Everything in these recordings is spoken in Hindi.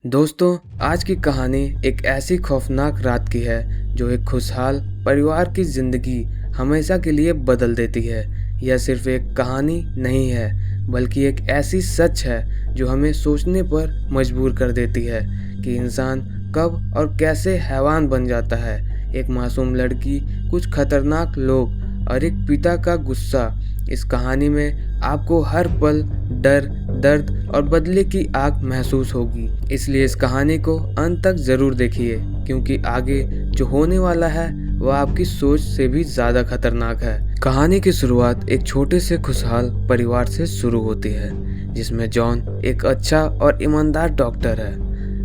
दोस्तों, आज की कहानी एक ऐसी खौफनाक रात की है जो एक खुशहाल परिवार की ज़िंदगी हमेशा के लिए बदल देती है। यह सिर्फ एक कहानी नहीं है, बल्कि एक ऐसी सच है जो हमें सोचने पर मजबूर कर देती है कि इंसान कब और कैसे हैवान बन जाता है। एक मासूम लड़की, कुछ खतरनाक लोग और एक पिता का गुस्सा। इस कहानी में आपको हर पल डर, दर्द और बदले की आग महसूस होगी। इसलिए इस कहानी को अंत तक जरूर देखिए, क्योंकि आगे जो होने वाला है वह आपकी सोच से भी ज्यादा खतरनाक है। कहानी की शुरुआत एक छोटे से खुशहाल परिवार से शुरू होती है, जिसमें जॉन एक अच्छा और ईमानदार डॉक्टर है।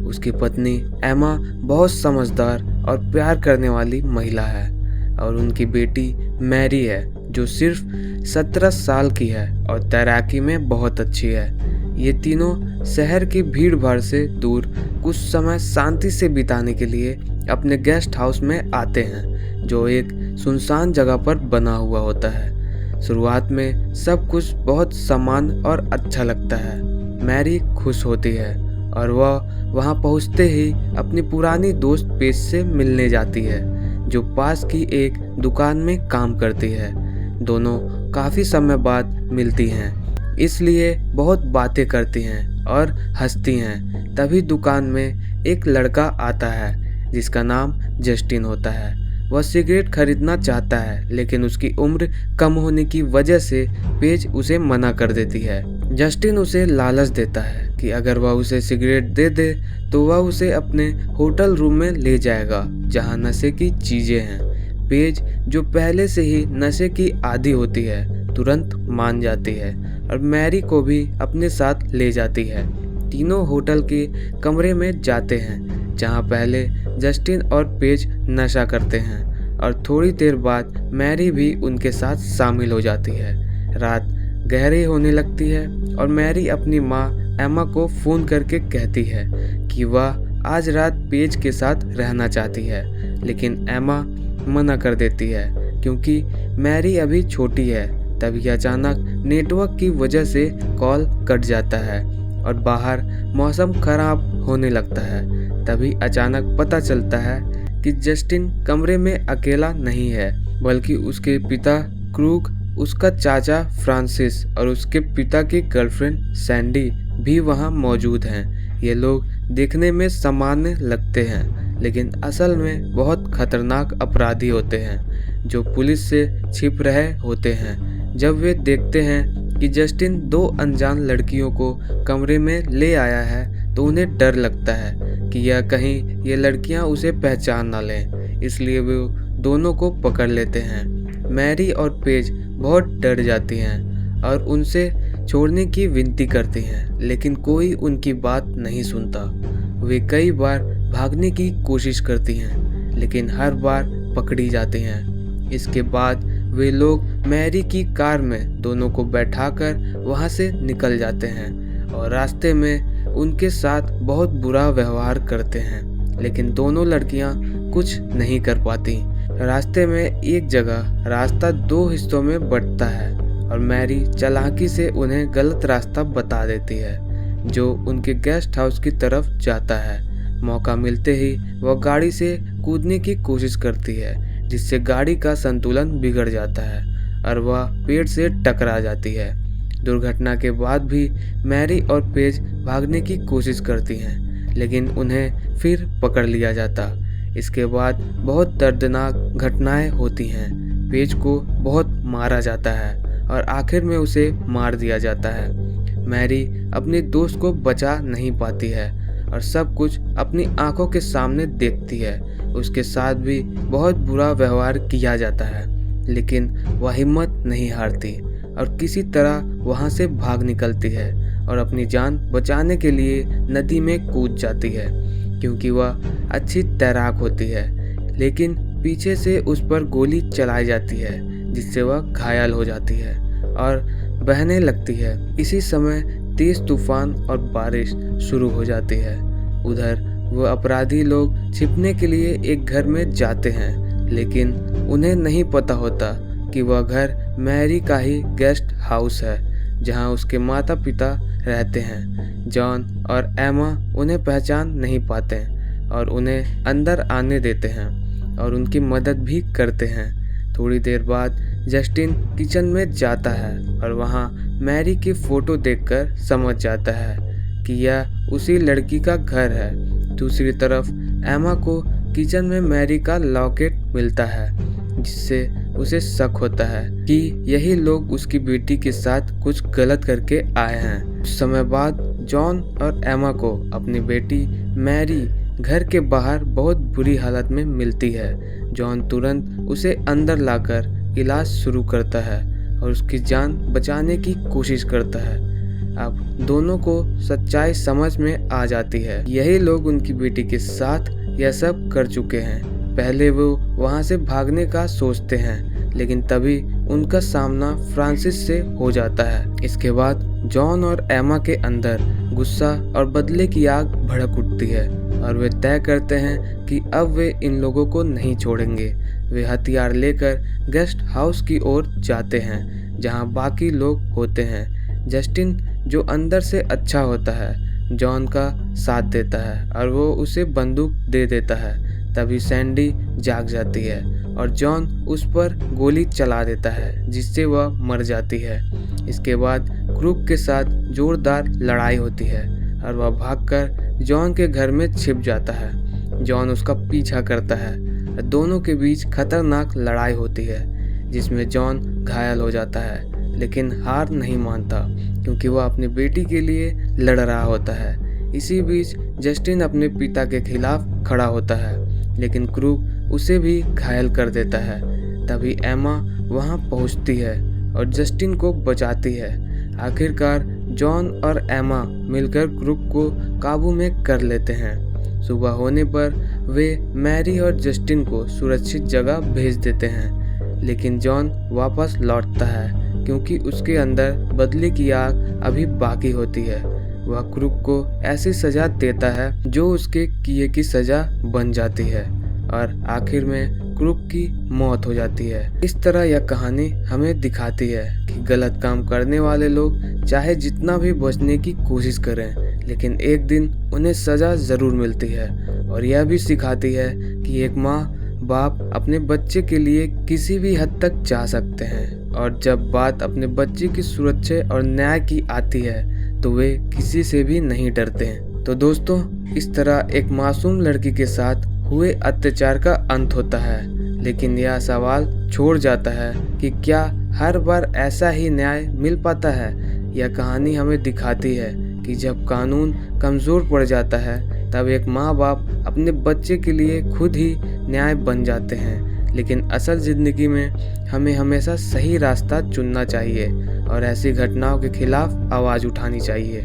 उसकी पत्नी एमा बहुत समझदार और प्यार करने वाली महिला है, और उनकी बेटी मैरी है जो सिर्फ 17 साल की है और तैराकी में बहुत अच्छी है। ये तीनों शहर की भीड़ भाड़ से दूर कुछ समय शांति से बिताने के लिए अपने गेस्ट हाउस में आते हैं, जो एक सुनसान जगह पर बना हुआ होता है। शुरुआत में सब कुछ बहुत सामान्य और अच्छा लगता है। मैरी खुश होती है और वह वहां पहुंचते ही अपनी पुरानी दोस्त पेज से मिलने जाती है, जो पास की एक दुकान में काम करती है। दोनों काफी समय बाद मिलती हैं, इसलिए बहुत बातें करती हैं और हंसती हैं। तभी दुकान में एक लड़का आता है जिसका नाम जस्टिन होता है। वह सिगरेट खरीदना चाहता है, लेकिन उसकी उम्र कम होने की वजह से पेज उसे मना कर देती है। जस्टिन उसे लालच देता है कि अगर वह उसे सिगरेट दे दे तो वह उसे अपने होटल रूम में ले जाएगा, जहां नशे की चीजें हैं। पेज, जो पहले से ही नशे की आदी होती है, तुरंत मान जाती है और मैरी को भी अपने साथ ले जाती है। तीनों होटल के कमरे में जाते हैं, जहां पहले जस्टिन और पेज नशा करते हैं, और थोड़ी देर बाद मैरी भी उनके साथ शामिल हो जाती है। रात गहरी होने लगती है और मैरी अपनी माँ एमा को फ़ोन करके कहती है कि वह आज रात पेज के साथ रहना चाहती है, लेकिन एमा मना कर देती है क्योंकि मैरी अभी छोटी है। तभी अचानक नेटवर्क की वजह से कॉल कट जाता है और बाहर मौसम खराब होने लगता है। तभी अचानक पता चलता है कि जस्टिन कमरे में अकेला नहीं है, बल्कि उसके पिता क्रूग, उसका चाचा फ्रांसिस और उसके पिता की गर्लफ्रेंड सैंडी भी वहां मौजूद हैं। ये लोग देखने में सामान्य लगते हैं, लेकिन असल में बहुत खतरनाक अपराधी होते हैं जो पुलिस से छिप रहे होते हैं। जब वे देखते हैं कि जस्टिन दो अनजान लड़कियों को कमरे में ले आया है, तो उन्हें डर लगता है कि यह कहीं ये लड़कियां उसे पहचान ना लें, इसलिए वे दोनों को पकड़ लेते हैं। मैरी और पेज बहुत डर जाती हैं और उनसे छोड़ने की विनती करती हैं, लेकिन कोई उनकी बात नहीं सुनता। वे कई बार भागने की कोशिश करती हैं, लेकिन हर बार पकड़ी जाती हैं। इसके बाद वे लोग मैरी की कार में दोनों को बैठाकर वहां से निकल जाते हैं और रास्ते में उनके साथ बहुत बुरा व्यवहार करते हैं, लेकिन दोनों लड़कियां कुछ नहीं कर पाती। रास्ते में एक जगह रास्ता दो हिस्सों में बंटता है और मैरी चालाकी से उन्हें गलत रास्ता बता देती है, जो उनके गेस्ट हाउस की तरफ जाता है। मौका मिलते ही वह गाड़ी से कूदने की कोशिश करती है, जिससे गाड़ी का संतुलन बिगड़ जाता है और वह पेड़ से टकरा जाती है। दुर्घटना के बाद भी मैरी और पेज भागने की कोशिश करती हैं, लेकिन उन्हें फिर पकड़ लिया जाता। इसके बाद बहुत दर्दनाक घटनाएं होती हैं। पेज को बहुत मारा जाता है और आखिर में उसे मार दिया जाता है। मैरी अपने दोस्त को बचा नहीं पाती है और सब कुछ अपनी आंखों के सामने देखती है। उसके साथ भी बहुत बुरा व्यवहार किया जाता है, लेकिन वह हिम्मत नहीं हारती और किसी तरह वहां से भाग निकलती है और अपनी जान बचाने के लिए नदी में कूद जाती है, क्योंकि वह अच्छी तैराक होती है। लेकिन पीछे से उस पर गोली चलाई जाती है, जिससे वह घायल हो जाती है और बहने लगती है। इसी समय तेज तूफान और बारिश शुरू हो जाती है। उधर वह अपराधी लोग छिपने के लिए एक घर में जाते हैं, लेकिन उन्हें नहीं पता होता कि वह घर मैरी का ही गेस्ट हाउस है, जहां उसके माता पिता रहते हैं। जॉन और एमा उन्हें पहचान नहीं पाते और उन्हें अंदर आने देते हैं और उनकी मदद भी करते हैं। थोड़ी देर बाद जस्टिन किचन में जाता है और वहाँ मैरी की फ़ोटो देखकर समझ जाता है कि यह उसी लड़की का घर है। दूसरी तरफ एमा को किचन में मैरी का लॉकेट मिलता है, जिससे उसे शक होता है कि यही लोग उसकी बेटी के साथ कुछ गलत करके आए हैं। कुछ समय बाद जॉन और एमा को अपनी बेटी मैरी घर के बाहर बहुत बुरी हालत में मिलती है। जॉन तुरंत उसे अंदर लाकर इलाज शुरू करता है और उसकी जान बचाने की कोशिश करता है। अब दोनों को सच्चाई समझ में आ जाती है। यही लोग उनकी बेटी के साथ यह सब कर चुके हैं। पहले वो वहाँ से भागने का सोचते हैं, लेकिन तभी उनका सामना फ्रांसिस से हो जाता है। इसके बाद जॉन और एमा के अंदर गुस्सा और बदले की आग भड़क उठती है और वे तय करते हैं कि अब वे इन लोगों को नहीं छोड़ेंगे। वे हथियार लेकर गेस्ट हाउस की ओर जाते हैं, जहां बाकी लोग होते हैं। जस्टिन, जो अंदर से अच्छा होता है, जॉन का साथ देता है और वो उसे बंदूक दे देता है। तभी सैंडी जाग जाती है और जॉन उस पर गोली चला देता है, जिससे वह मर जाती है। इसके बाद क्रूक के साथ जोरदार लड़ाई होती है और वह भागकर जॉन के घर में छिप जाता है। जॉन उसका पीछा करता है। दोनों के बीच खतरनाक लड़ाई होती है, जिसमें जॉन घायल हो जाता है, लेकिन हार नहीं मानता क्योंकि वह अपनी बेटी के लिए लड़ रहा होता है। इसी बीच जस्टिन अपने पिता के खिलाफ खड़ा होता है, लेकिन क्रूक उसे भी घायल कर देता है। तभी एमा वहां पहुंचती है और जस्टिन को बचाती है। आखिरकार जॉन और एमा मिलकर क्रूक को काबू में कर लेते हैं। सुबह होने पर वे मैरी और जस्टिन को सुरक्षित जगह भेज देते हैं, लेकिन जॉन वापस लौटता है क्योंकि उसके अंदर बदले की आग अभी बाकी होती है। वह क्रूक को ऐसी सजा देता है जो उसके किए की सजा बन जाती है और आखिर में क्रूक की मौत हो जाती है। इस तरह यह कहानी हमें दिखाती है कि गलत काम करने वाले लोग चाहे जितना भी बचने की कोशिश करें, लेकिन एक दिन उन्हें सजा जरूर मिलती है। और यह भी सिखाती है कि एक माँ बाप अपने बच्चे के लिए किसी भी हद तक जा सकते हैं, और जब बात अपने बच्चे की सुरक्षा और न्याय की आती है तो वे किसी से भी नहीं डरते हैं। तो दोस्तों, इस तरह एक मासूम लड़की के साथ हुए अत्याचार का अंत होता है, लेकिन यह सवाल छोड़ जाता है कि क्या हर बार ऐसा ही न्याय मिल पाता है। यह कहानी हमें दिखाती है कि जब कानून कमज़ोर पड़ जाता है तब एक माँ बाप अपने बच्चे के लिए खुद ही न्याय बन जाते हैं। लेकिन असल ज़िंदगी में हमें हमेशा सही रास्ता चुनना चाहिए और ऐसी घटनाओं के खिलाफ आवाज़ उठानी चाहिए।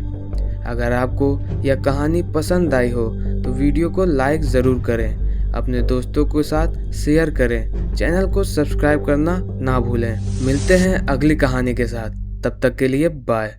अगर आपको यह कहानी पसंद आई हो तो वीडियो को लाइक ज़रूर करें, अपने दोस्तों के साथ शेयर करें, चैनल को सब्सक्राइब करना ना भूलें। मिलते हैं अगली कहानी के साथ, तब तक के लिए बाय।